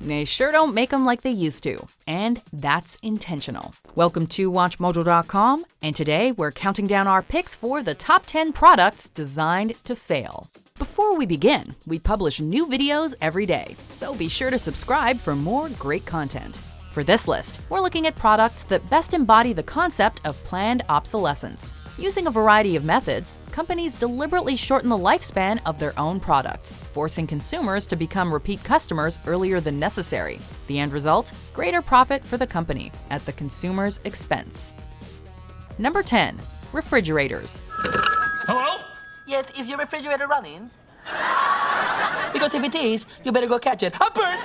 They sure don't make them like they used to, and that's intentional. Welcome to WatchMojo.com, and today we're counting down our picks for the top 10 products designed to fail. Before we begin, we publish new videos every day, so be sure to subscribe for more great content. For this list, we're looking at products that best embody the concept of planned obsolescence. Using a variety of methods, companies deliberately shorten the lifespan of their own products, forcing consumers to become repeat customers earlier than necessary. The end result? Greater profit for the company at the consumer's expense. Number 10. Refrigerators. Hello? Yes, is your refrigerator running? Because if it is, you better go catch it. Burn!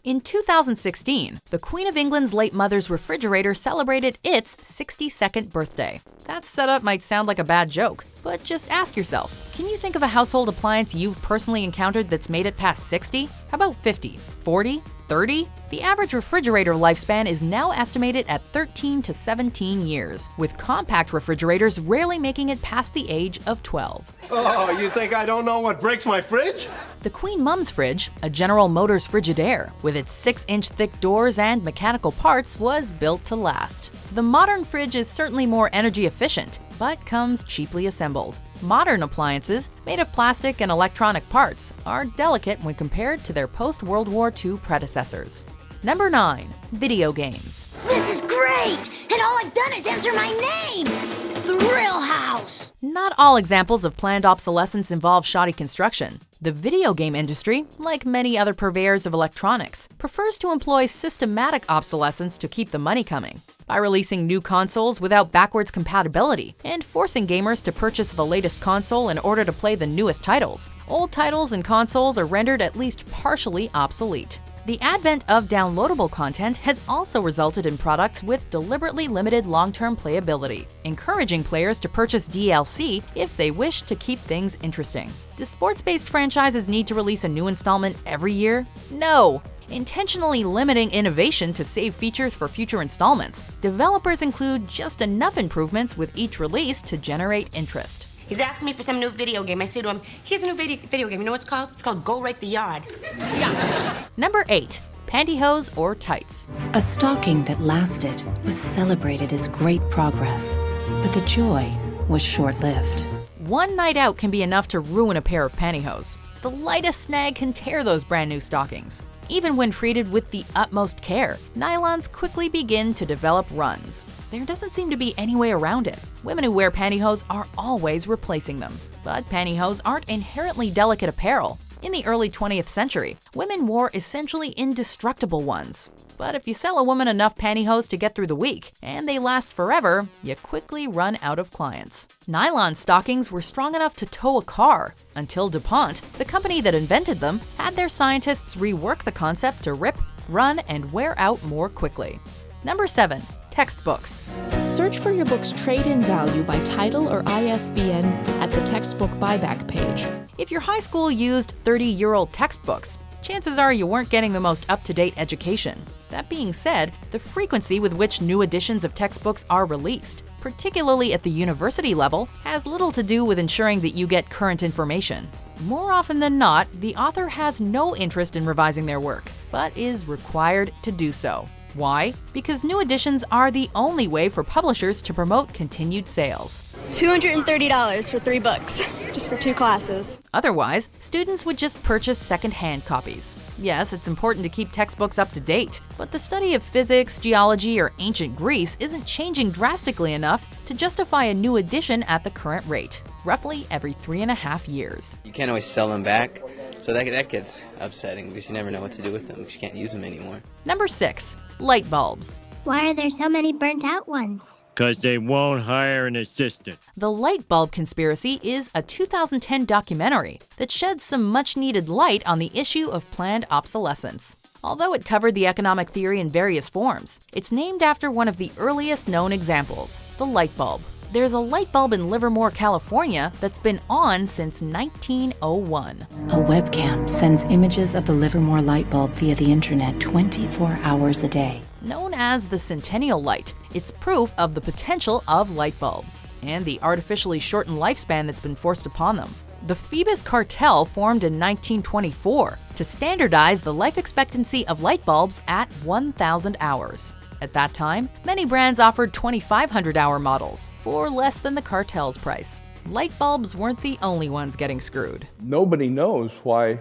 In 2016, the Queen of England's late mother's refrigerator celebrated its 62nd birthday. That setup might sound like a bad joke, but just ask yourself, can you think of a household appliance you've personally encountered that's made it past 60? How about 50, 40, 30? The average refrigerator lifespan is now estimated at 13 to 17 years, with compact refrigerators rarely making it past the age of 12. Oh, you think I don't know what breaks my fridge? The Queen Mum's fridge, a General Motors Frigidaire, with its 6-inch thick doors and mechanical parts, was built to last. The modern fridge is certainly more energy efficient, but comes cheaply assembled. Modern appliances, made of plastic and electronic parts, are delicate when compared to their post-World War II predecessors. Number 9. Video games. This is great! And all I've done is enter my name! Thrill House! Not all examples of planned obsolescence involve shoddy construction. The video game industry, like many other purveyors of electronics, prefers to employ systematic obsolescence to keep the money coming. By releasing new consoles without backwards compatibility and forcing gamers to purchase the latest console in order to play the newest titles, old titles and consoles are rendered at least partially obsolete. The advent of downloadable content has also resulted in products with deliberately limited long-term playability, encouraging players to purchase DLC if they wish to keep things interesting. Do sports-based franchises need to release a new installment every year? No! Intentionally limiting innovation to save features for future installments, developers include just enough improvements with each release to generate interest. He's asking me for some new video game. I say to him, here's a new video game. You know what it's called? It's called Go Rake the Yard. Yeah. Number 8. Pantyhose or tights. A stocking that lasted was celebrated as great progress, but the joy was short-lived. One night out can be enough to ruin a pair of pantyhose. The lightest snag can tear those brand new stockings. Even when treated with the utmost care, nylons quickly begin to develop runs. There doesn't seem to be any way around it. Women who wear pantyhose are always replacing them. But pantyhose aren't inherently delicate apparel. In the early 20th century, women wore essentially indestructible ones. But if you sell a woman enough pantyhose to get through the week, and they last forever, you quickly run out of clients. Nylon stockings were strong enough to tow a car, until DuPont, the company that invented them, had their scientists rework the concept to rip, run, and wear out more quickly. Number 7. Textbooks. Search for your book's trade-in value by title or ISBN at the textbook buyback page. If your high school used 30-year-old textbooks, chances are you weren't getting the most up-to-date education. That being said, the frequency with which new editions of textbooks are released, particularly at the university level, has little to do with ensuring that you get current information. More often than not, the author has no interest in revising their work, but is required to do so. Why? Because new editions are the only way for publishers to promote continued sales. $230 for 3 books, just for 2 classes. Otherwise, students would just purchase second-hand copies. Yes, it's important to keep textbooks up to date, but the study of physics, geology, or ancient Greece isn't changing drastically enough to justify a new edition at the current rate, roughly every 3.5 years. You can't always sell them back, so that gets upsetting because you never know what to do with them because you can't use them anymore. Number 6. Light bulbs. Why are there so many burnt-out ones? Because they won't hire an assistant. The Light Bulb Conspiracy is a 2010 documentary that sheds some much-needed light on the issue of planned obsolescence. Although it covered the economic theory in various forms, it's named after one of the earliest known examples, the light bulb. There's a light bulb in Livermore, California that's been on since 1901. A webcam sends images of the Livermore light bulb via the internet 24 hours a day. Known as the Centennial Light, it's proof of the potential of light bulbs and the artificially shortened lifespan that's been forced upon them. The Phoebus Cartel formed in 1924 to standardize the life expectancy of light bulbs at 1,000 hours. At that time, many brands offered 2,500-hour models for less than the cartel's price. Light bulbs weren't the only ones getting screwed. Nobody knows why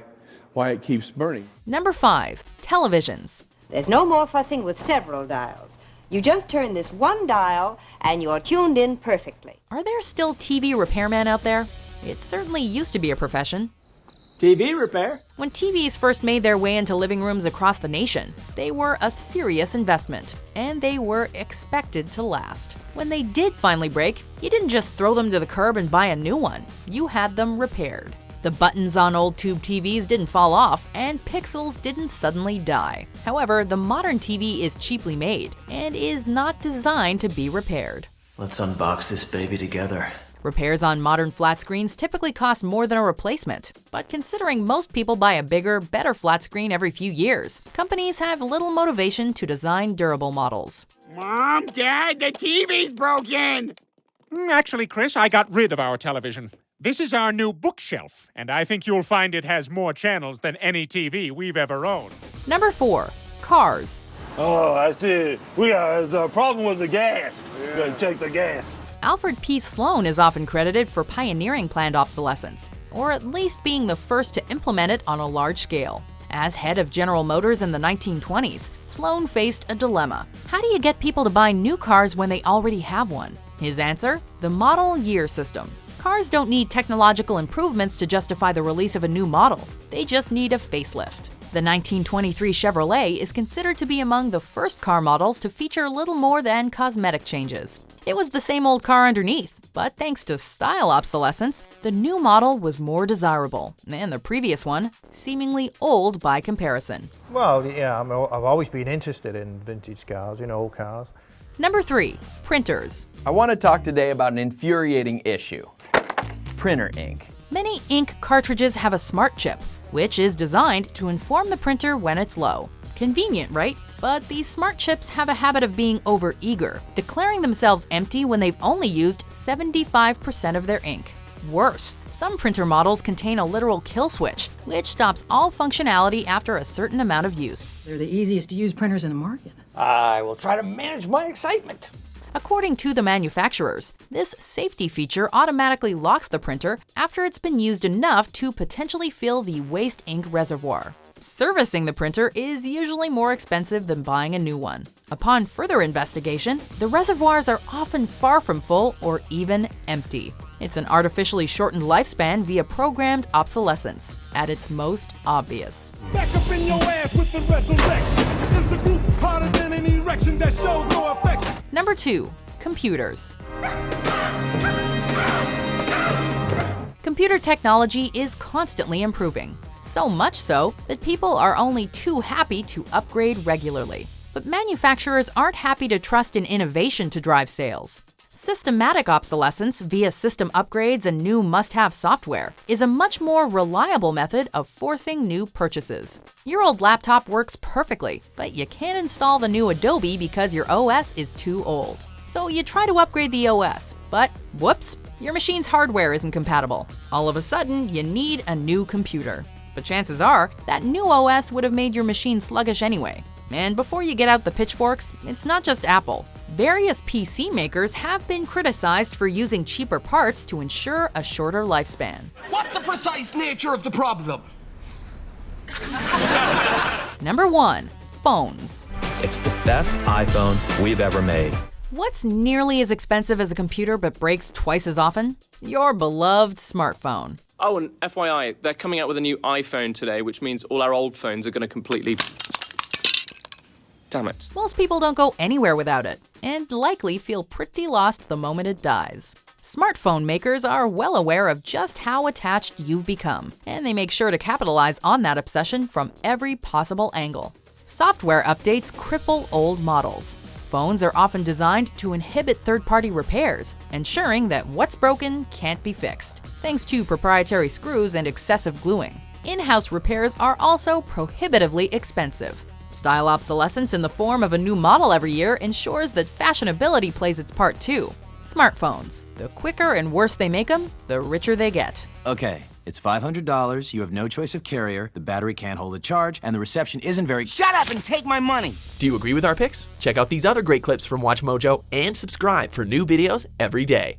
it keeps burning. Number 5. Televisions. There's no more fussing with several dials. You just turn this one dial and you're tuned in perfectly. Are there still TV repairmen out there? It certainly used to be a profession. TV repair? When TVs first made their way into living rooms across the nation, they were a serious investment, and they were expected to last. When they did finally break, you didn't just throw them to the curb and buy a new one. You had them repaired. The buttons on old tube TVs didn't fall off, and pixels didn't suddenly die. However, the modern TV is cheaply made and is not designed to be repaired. Let's unbox this baby together. Repairs on modern flat screens typically cost more than a replacement, but considering most people buy a bigger, better flat screen every few years, companies have little motivation to design durable models. Mom, Dad, the TV's broken! Actually, Chris, I got rid of our television. This is our new bookshelf, and I think you'll find it has more channels than any TV we've ever owned. Number 4. Cars. Oh, I see. There's a problem with the gas. You gotta check the gas. Alfred P. Sloan is often credited for pioneering planned obsolescence, or at least being the first to implement it on a large scale. As head of General Motors in the 1920s, Sloan faced a dilemma. How do you get people to buy new cars when they already have one? His answer? The model year system. Cars don't need technological improvements to justify the release of a new model. They just need a facelift. The 1923 Chevrolet is considered to be among the first car models to feature little more than cosmetic changes. It was the same old car underneath, but thanks to style obsolescence, the new model was more desirable, and the previous one seemingly old by comparison. Well, yeah, I've always been interested in vintage cars, old cars. Number 3. Printers. I want to talk today about an infuriating issue. Printer ink. Many ink cartridges have a smart chip, which is designed to inform the printer when it's low. Convenient, right? But these smart chips have a habit of being over-eager, declaring themselves empty when they've only used 75% of their ink. Worse, some printer models contain a literal kill switch, which stops all functionality after a certain amount of use. They're the easiest to use printers in the market. I will try to manage my excitement. According to the manufacturers, this safety feature automatically locks the printer after it's been used enough to potentially fill the waste ink reservoir. Servicing the printer is usually more expensive than buying a new one. Upon further investigation, the reservoirs are often far from full or even empty. It's an artificially shortened lifespan via programmed obsolescence, at its most obvious. Back up in your ass with the resurrection. Is the group harder than an erection that shows no affection? Number 2. Computers. Computer technology is constantly improving. So much so that people are only too happy to upgrade regularly. But manufacturers aren't happy to trust in innovation to drive sales. Systematic obsolescence via system upgrades and new must-have software is a much more reliable method of forcing new purchases. Your old laptop works perfectly, but you can't install the new Adobe because your OS is too old. So you try to upgrade the OS, but whoops, your machine's hardware isn't compatible. All of a sudden, you need a new computer. But chances are, that new OS would have made your machine sluggish anyway. And before you get out the pitchforks, it's not just Apple. Various PC makers have been criticized for using cheaper parts to ensure a shorter lifespan. What's the precise nature of the problem? Number 1. Phones. It's the best iPhone we've ever made. What's nearly as expensive as a computer but breaks twice as often? Your beloved smartphone. Oh, and FYI, they're coming out with a new iPhone today, which means all our old phones are going to completely... Damn it. Most people don't go anywhere without it, and likely feel pretty lost the moment it dies. Smartphone makers are well aware of just how attached you've become, and they make sure to capitalize on that obsession from every possible angle. Software updates cripple old models. Phones are often designed to inhibit third-party repairs, ensuring that what's broken can't be fixed, thanks to proprietary screws and excessive gluing. In-house repairs are also prohibitively expensive. Style obsolescence in the form of a new model every year ensures that fashionability plays its part too. Smartphones. The quicker and worse they make them, the richer they get. Okay, it's $500, you have no choice of carrier, the battery can't hold a charge, and the reception isn't very— Shut up and take my money! Do you agree with our picks? Check out these other great clips from WatchMojo and subscribe for new videos every day.